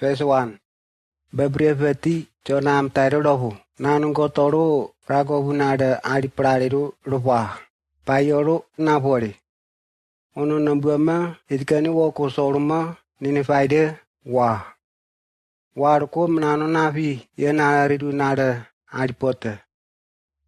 Verse 1. Bebreveti Jonah Tairodovu. Nanungo Toru Ragovunada Adipradiru Rupa. Payoro Napoli. Ono Nambuama Itkani Woko Soruma Ninifide Wa. Warko Nano Navi Yenaridu Nada Adipota.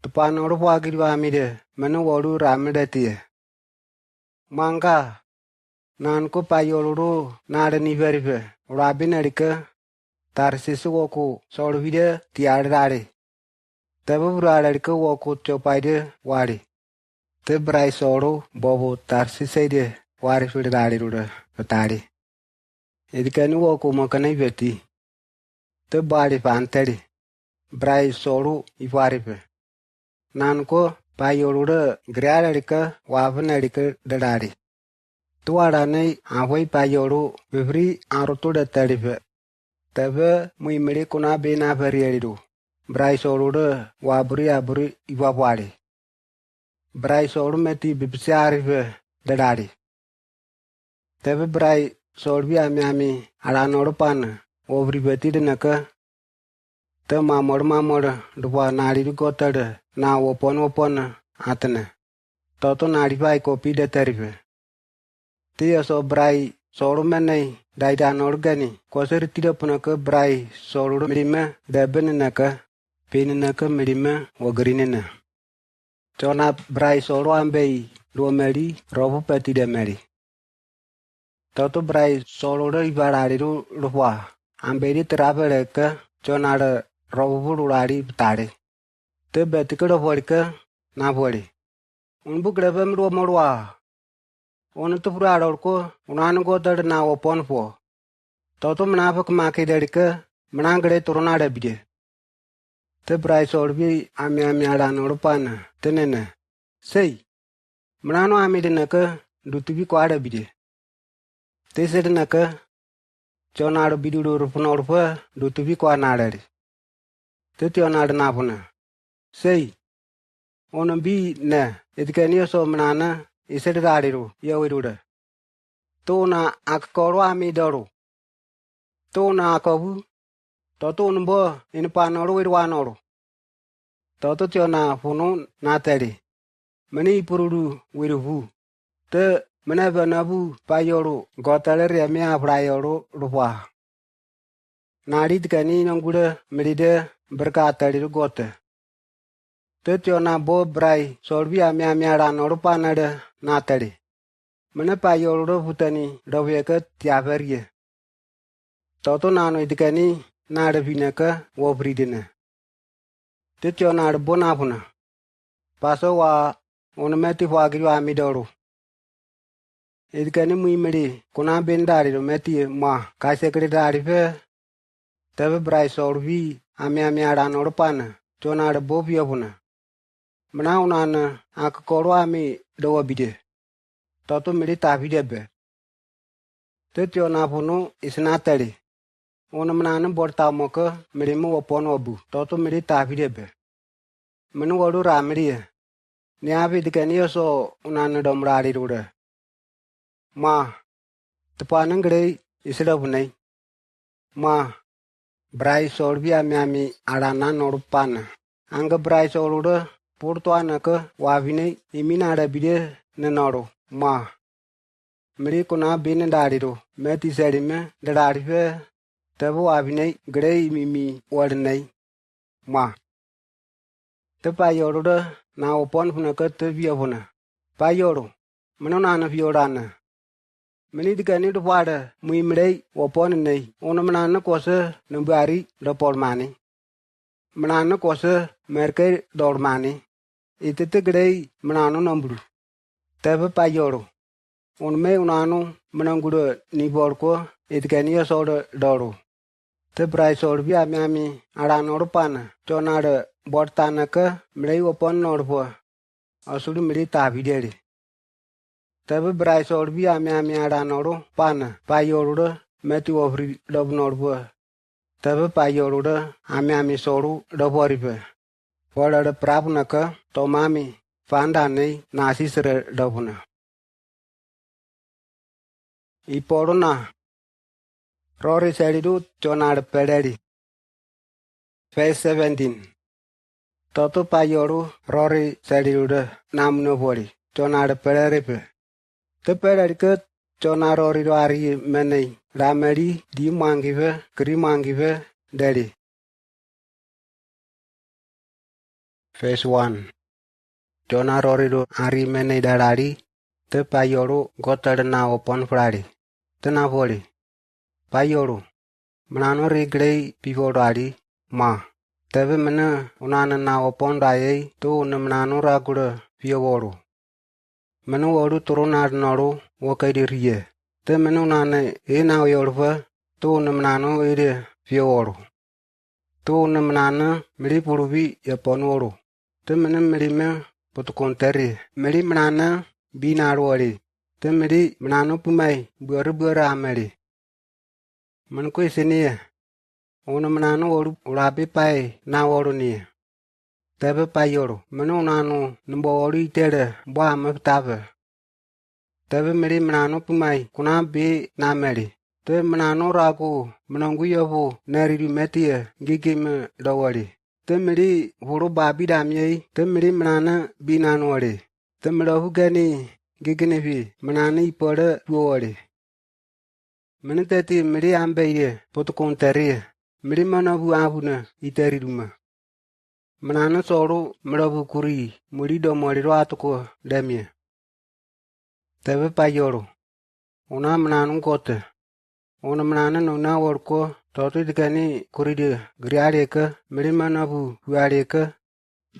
Tupano Ruagivamide Manowaru Ramidati. Manga Nanko Payoro Nada Niverive. Rabin Erika Tarsisu Woko Sorvide Tiarari. Taburadarika Woko Chopide Wari. The Brai Soro Bobo Tarsiside Wari Fidariruda Patari. It can walk Mokaniveti. The body fantari. Brai Soro Ivaripe. Nanko Payoruda Gradarica Wavanadica Dadari. Tuarane Away Payoru Vivri Arotuda Tarife. Teve Muimiricuna Bena Veridu. Brai Soroda Wabri Abri Ivawari. Brai Sorumeti Bipsiarive Dadari. Teve Brai Sorbia Miami Alanoropan Ovribeti de Naka. The Mamor Dua Nari Gotter now upon Athene. Toto Narifai copy the Terrife. Tia so Brai Sorumene Daidan Organi, Cosertida Punaka Brai Sorumima, the Benaka, Pinaka Medima, or Greenina. Jonah Brai Soro Ambei, Romeri, Robo Petit de Mary. Toto Brai Soro Ivarariru Rua, Ambedi Traveleka, Jonah Robo Rurari Tare. The Betical of Vodka, Navoli. Unbookrevam Romorua. On to Pradorco, Unanago that now upon four. Toto Manavak Maki Dedica, Manangre Tornada Bide. The Brai Sorbi, Amiamiadan Urbana, Tenene. Say, Manano Amidinaka, do to be quite a bide. They said Naka, Jonah Bidu Rupunorpa, do to be quite nari. Tetionad Napona. Say, on a bee, ne, it can use of Manana, is it Radiru, Yawiruda. Tona Akkorwa Midoro. Tona Akavu, Totonbo in Panoro with one oro. Toto Tiona Fono Natari. Many Puru with who. The Manava Nabu Payoro Gotaleria Mea Prioro Rua. Narid Canin Guda Merida Bercatari Gote. The Tiona Bo Brai Sorbia Mea Miaran or Panada Natari. Manapayoro Putani Roveka Tiaverie. Toto Nano Idicani Nadavinaka Wobridina. The Tiona Bonapuna. Pasowa Onameti Wagua Midoro. It can mimiri, Kuna Bendari, Meti Ma, Kaisecretary Fair. Teve Bryce or V, Amiamiaran or Pana, Jonah Bobiavuna. Manaunana, Akakorwami, Doabide. Toto Milita Videbe. Tetionapuno is Natali. Onaman Bortamoka, Mirimu upon Obu, Toto Milita Videbe. Manuadu Ramiria. Niavi the Canioso Unanadom Radi Ruda. Ma, the Panangre is Ravune. Ma, Bryce Sorbia Miami Aranan or Pana. Anga Bryce Oruda, Portuanaka, Wavine, Imina Bide, Nenoro, Ma. Miricona bin and Dadido, Meti Sedime, the Dadife, Tavo Avine, Grey Mimi, Ordinay, Ma. The Payoroda, now upon Funaka, the Viavona. Payoro, Manonana Fiorana. Many the canid water, Mimre, upon nay, Onamanana cosa, Nambari, the Pormani. Manana cosa, Merke, Dormani. It is the grey, Manano number. Teva Payoro. On me unano, Mananguda, Niborco, it can use order Doro. The price or via Miami, Aranorpana, Jonada, Bortanaka, Mray upon Norpo. Asuri Milita Videri. Teve Bryce or via Miami Aranoro, Pana, Payoroda, Matthew of Love Norbo. Teve Payoroda, Amiami Soru, Doboripe. For the Prabunaka, Tomami, Fandane, Nasisre Dobuna. Iporona Rory Salidu, Jonah Pederi. Verse 17. Toto Payoru, Rory Salidu, Nam no body, Jonah Pederipe. The Pederica, Jonah Rory Ari Menei, Ramedi, Di Mangive, Grimangive, Daddy. Verse 1. Jonah Rory Ari Menei Daddy, the Payoru got now upon Friday. The Navoli. Payoru. Manano regrei before daddy, ma. Teve mena unana na upon daye to namnano ragura vioru. Menu oru turunar noru wakadi rie. Te menu nane e na yorva to namnano ere vioru. To namnana miri puruvi yaponoru. Te mena mirime potukontari. Miri manana binaruari. Te miri manano pumai buara ameri. Manko isini una manano oru urabi pai na oru ni. Tebe pai oru. Manu nanu numbo oru itere boa meptave. Tebe meri manano pumai kuna bi na meri. Te manano ragu manangu yobu neriru metie gigime dawari. Te meri huru babi damyei. Te meri manana bi nanuari. Te merahu gani giginivi manana ipore tuori. Meni teti meri ambeye potukontari. Meri manabu abuna iteriruma. Manana soru merabu kuri murido moriro atuko demye. Tebe payoru. Una mananu kote. Una manana nuna worko totu dikani kuride griareka meri manabu huareka.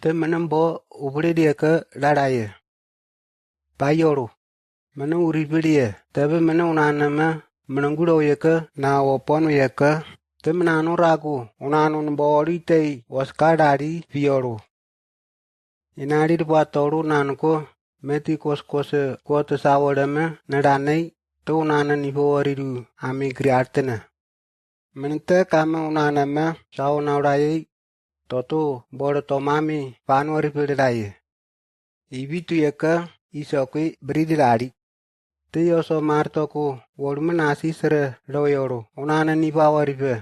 Te manambo ubrideka daraye. Payoru. Mana uribiriye. Tebe mana unanama mananguro yeka na waponu yeka. Te manano ragu unanu nbori tei waskadari vioru. Inari dwatoru nanuko meti koskose kote sawadame nadanei to unana nivoriru ami griartena. Menite kama unanama sawonauraye toto boro tomami panuari pidiraye. Ibitu yeka isokui bridirari. Te yoso martoko worumanasi sere royoro unana nivawaripe.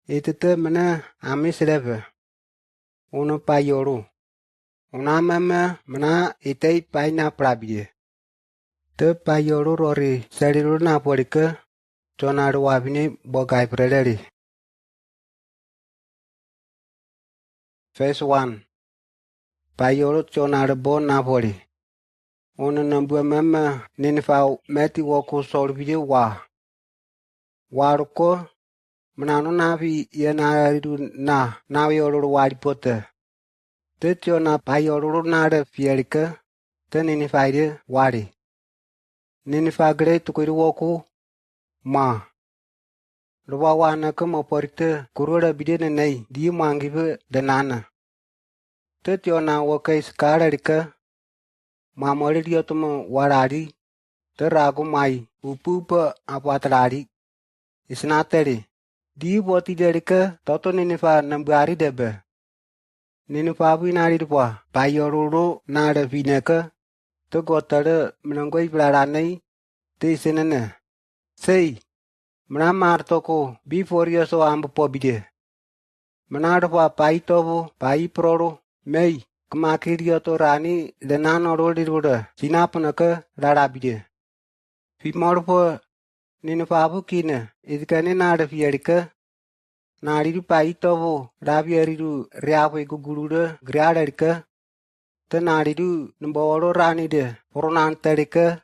Itete mena ami serebe. Uno payoru. Una mama mena itei paina prabie. Te payoru rori seriru na porike. Jonaru wabini bogai prederi. Verse 1. Payoru jonaru bo na pori. Una nambua mama ninifau meti woku sorbide wa. Waruko. Manano navi yenariru na yoruru waripote. Te Jonah payoruru nare fierika. Te ninifaide wari. Ninifagre tukuru woku ma. Ruwa wana kama porite kurura bidene nei di mangibe denana. Te Jonah wakai skararika. Mamori diotuma warari. Te ragu mai upupa apatrari. Isnateri. Di boti derika toto ninifa nambari debe. Ninifa binari dwa payoruru nare vineka. Te gotare menangoi braranei te isenene. Sei. Mena martoko before so ambu pobide. Menadwa paitobu pai proro mei. Kemakirio rani denano rodi ruda sinapunaka rarabide. Fimorpo ninifabu kine idikane nare fierika. Nariru paitobu rabiariru riawe gugurura griadarika. Te nariru nemboro rani de poronantarika.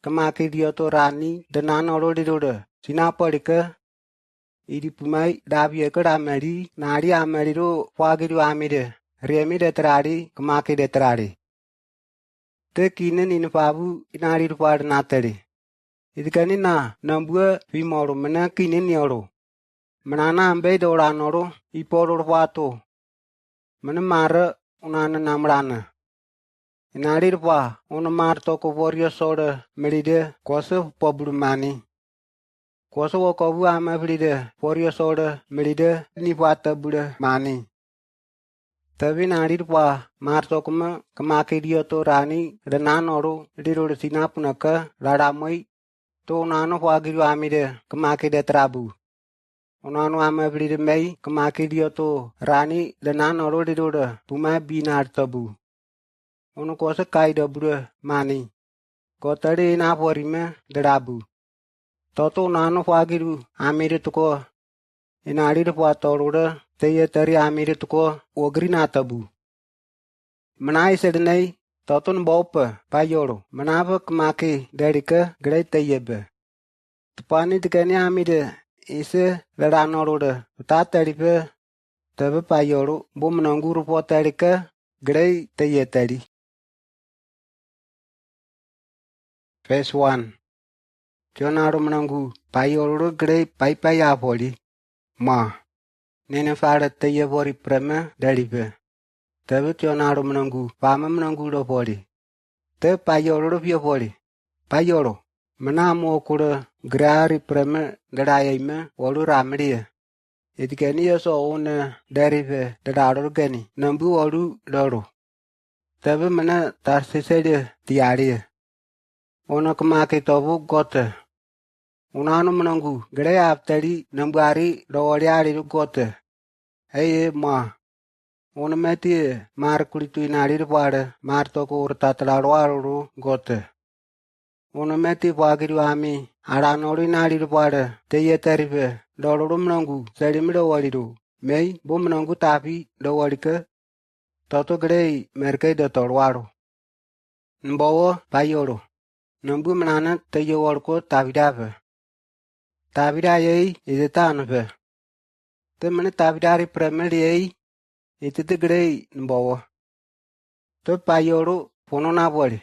Kemakirio rani denano rodi ruda sinaparika. Idi pumai rabiaka ramari nari amariru wagiru amide. Remi detrari kemaki detrari. Te kine ninifabu inariru padanatari. Idikani na nambua vimoru mena kine nioro. Menana ambe doranoro iporo wato. Mena mara unana namrana. Inarir wa una marto ko warrior soda meride kosa pobrumani. Kosa wakobu amavride warrior soda meride ni wata buda mani. Tabi narir wa marto kuma kemaki dioto rani renanoro diro sinapunaka raramoi To unano wagiru amide kemake de trabu. Unano amabli de mei kemake dio to rani de nanoro de doda puma binar tabu. Unu kosa kai de bure mani. Kotari na porime de rabu. Toto unano wagiru amide tuko inari de puatoroda teye tari amide tuko ogri na tabu. Menai sedenai totun bopa payoro menapa kemake derika grei teyebe. Tupani tikani amide ise leranoroda tataripe tebe payoro bo menanguru potarika grei teyetari. Verse 1. Jonah menanggu payoro grei payapoli. Ma. Nene fara teyebori prema daripe. Tebe Jonah menanggu pama menanggu do poli. Te payoro pia poli. Payoro. Menamo kura grari prema daraime walu ramria. Itikani yaso una daripe dararo gani. Nambu walu doro. Tebe mena tarsisede tiaria. Ona kemake tobu gote. Unano menanggu gede aptari nambari dawariari gote. Hey ma. Ona meti mar kulitu inari pada mar toko urtatalaro gote. Ona meti wagiru ami aranori inari pada teye teripe doro menanggu serimi dawariru. Mei bo menanggu tapi dawarika toto gede merke de torwaro. Mbawa payoro. Nambu menana teye warko tabidape. Tabida yei ite tanpe. Te mene tabidari premeli yei ite te grei mbawa. Te payoro pono na boli.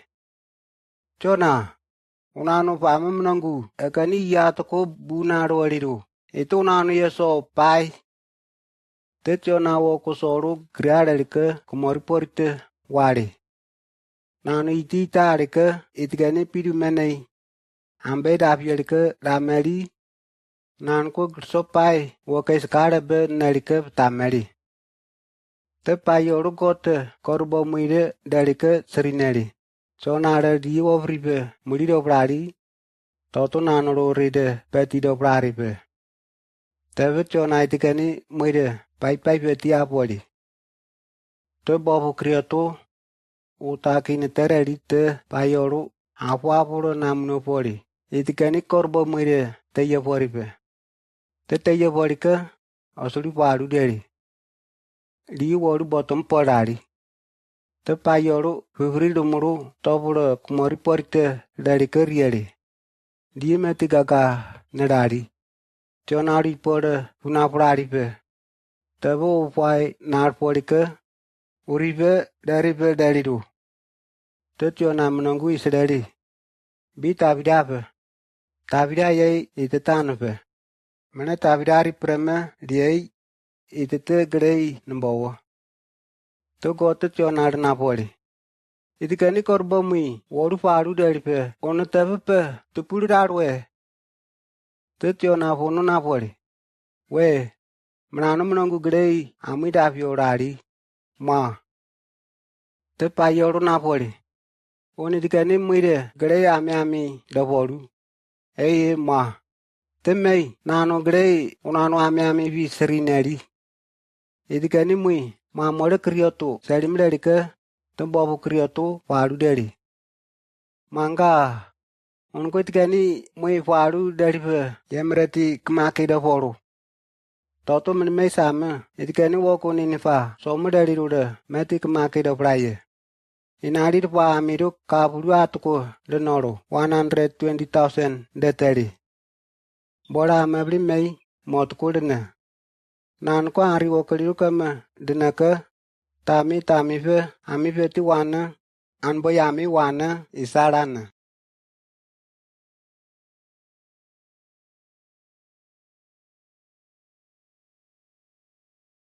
Jonah, unano pama menanggu ekani ya toko bunaro waliru. Itu unano yeso pai. Te Jonah woko soro griarelike kumoriporite wali. Nano iti tarike itigane pidu menei. Ambe dapielike rameli. Nan ko sopai wokai skara be narike tameri. Te payoro gote korbo muire darike serineri. Sonara di wovribe murido brari. Toto nanoro ride peti do brari be. Teve chona itikani muire pai peti apoli. Te bobo kriato utakini tereri te payoro apuro namno poli. Itikani korbo muire te yevoribe. Tete borika asuri paru deri. Li waru bottom porari. Te payoro fivri dumuru toburo kumori porite dari keriere. Di meti gaga nerari. Jonari pore punapurari pe. Tebo upai nar porika uripe dari du. Te Jona menunggu isedari. Bi tabidape. Tabida yei itetanpe. Mana tabidari prema diei itete grei nembawa. To gote Jonah napoli. Itikani korba mui waru faru daripe ono tepepe tupuri darwe. Te Jonah pono napoli. We menano menanggu grei amidapi orari. Ma. Te payoro napoli. Oni itikani muire grei ami daboru. Eye ma. Te mei nano grei unano ami vi serineri. Itikani mui mamore kriyoto salimlerike tembobu kriyoto faru dari. Mangga onko itikani mui faru dari pe yemreti kemake da foru. Toto menmei sama itikani woko ninifa somo dari ruda meti kemake da praye. Inari pa amiru kaburu atuko denoro 120,000 deteri. Bora amabli mei motko dena. Nan ko ari wokaliru kama denaka tami fe ami feti wana anbo yami wana isarana.